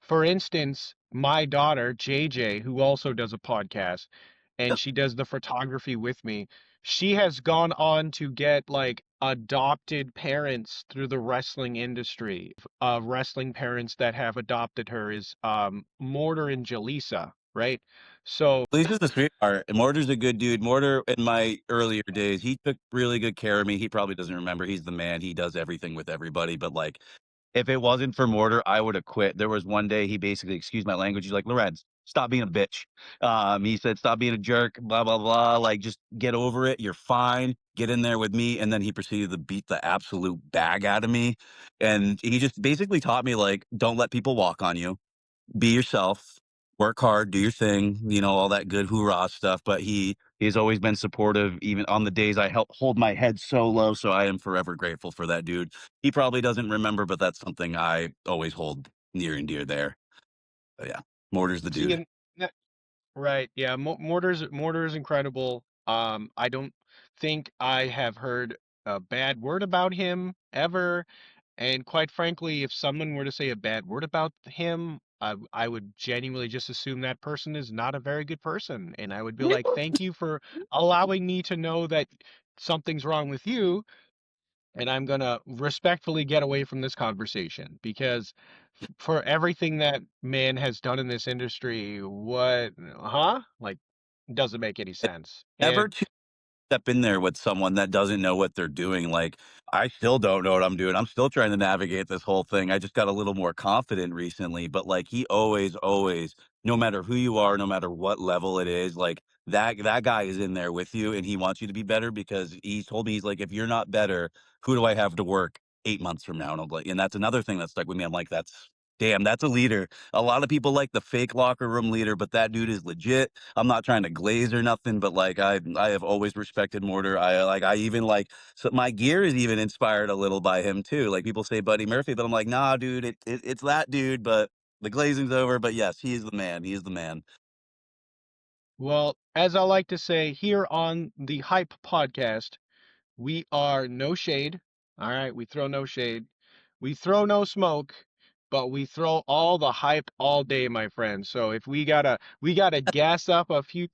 for instance, my daughter, JJ, who also does a podcast, and Yep. she does the photography with me, she has gone on to get like adopted parents through the wrestling industry. Wrestling parents that have adopted her is Mortar and Jaleesa, right? So Lisa's a sweetheart. And Mortar's a good dude. Mortar, in my earlier days, he took really good care of me. He probably doesn't remember. He's the man. He does everything with everybody. But like, if it wasn't for Mortar, I would have quit. There was one day he basically, excuse my language, he's like, Lorenz, stop being a bitch. He said, stop being a jerk, blah, blah, blah. Like, just get over it. You're fine. Get in there with me. And then he proceeded to beat the absolute bag out of me. And he just basically taught me, like, don't let people walk on you, be yourself, work hard, do your thing, all that good hoorah stuff. But he's always been supportive, even on the days I help hold my head so low. So I am forever grateful for that dude. He probably doesn't remember, but that's something I always hold near and dear there. But yeah, Mortar's the see, dude. and right. Yeah, Mortar's incredible. I don't think I have heard a bad word about him ever. And quite frankly, if someone were to say a bad word about him, I would genuinely just assume that person is not a very good person. And I would be like, thank you for allowing me to know that something's wrong with you. And I'm gonna respectfully get away from this conversation because for everything that man has done in this industry, what, huh? Like, doesn't make any sense. Never And step in there with someone that doesn't know what they're doing. Like, I still don't know what I'm doing. I'm still trying to navigate this whole thing. I just got a little more confident recently, but like he always, no matter who you are, no matter what level it is, like that guy is in there with you and he wants you to be better because he's told me he's like, if you're not better, who do I have to work 8 months from now? And I'm like, and that's another thing that stuck with me. I'm like, that's damn, that's a leader. A lot of people like the fake locker room leader, but that dude is legit. I'm not trying to glaze or nothing, but like I have always respected Mortar. I even like so my gear is even inspired a little by him too. Like people say Buddy Murphy, but I'm like, nah, dude, it's that dude, but the glazing's over. But yes, he is the man. He is the man. well, as I like to say here on the Hype podcast, we are no shade. All right, we throw no shade. We throw no smoke, but we throw all the hype all day, my friend. So if we gotta gas up a few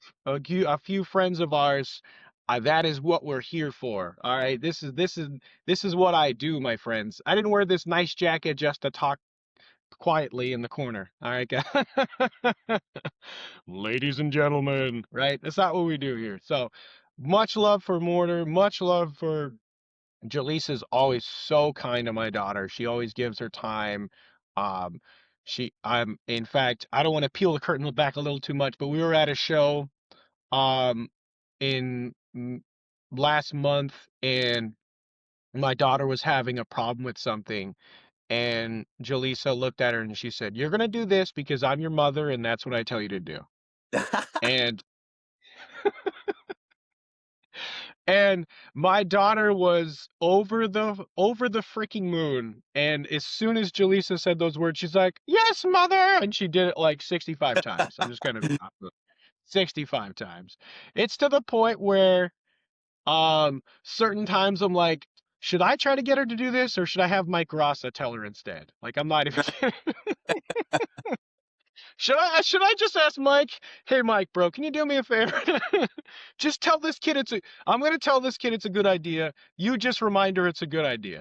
friends of ours, that is what we're here for. All right, this is what I do, my friends. I didn't wear this nice jacket just to talk quietly in the corner. All right, guys. Ladies and gentlemen, right? That's not what we do here. So much love for Mortar, much love for Jaleesa is always so kind to my daughter. She always gives her time. Um, in fact, I don't want to peel the curtain back a little too much, but we were at a show, um, in last month, and my daughter was having a problem with something, and Jaleesa looked at her and she said, "You're gonna do this because I'm your mother, and that's what I tell you to do." And And my daughter was over the freaking moon. And as soon as Jaleesa said those words, she's like, "Yes, mother!" And she did it like 65 times. I'm just gonna be honest. 65 times. It's to the point where certain times I'm like, should I try to get her to do this or should I have Mike Rassa tell her instead? Like I'm not even kidding. Should I just ask Mike, "Hey Mike, bro, can you do me a favor? Just tell this kid I'm gonna tell this kid it's a good idea. You just remind her it's a good idea."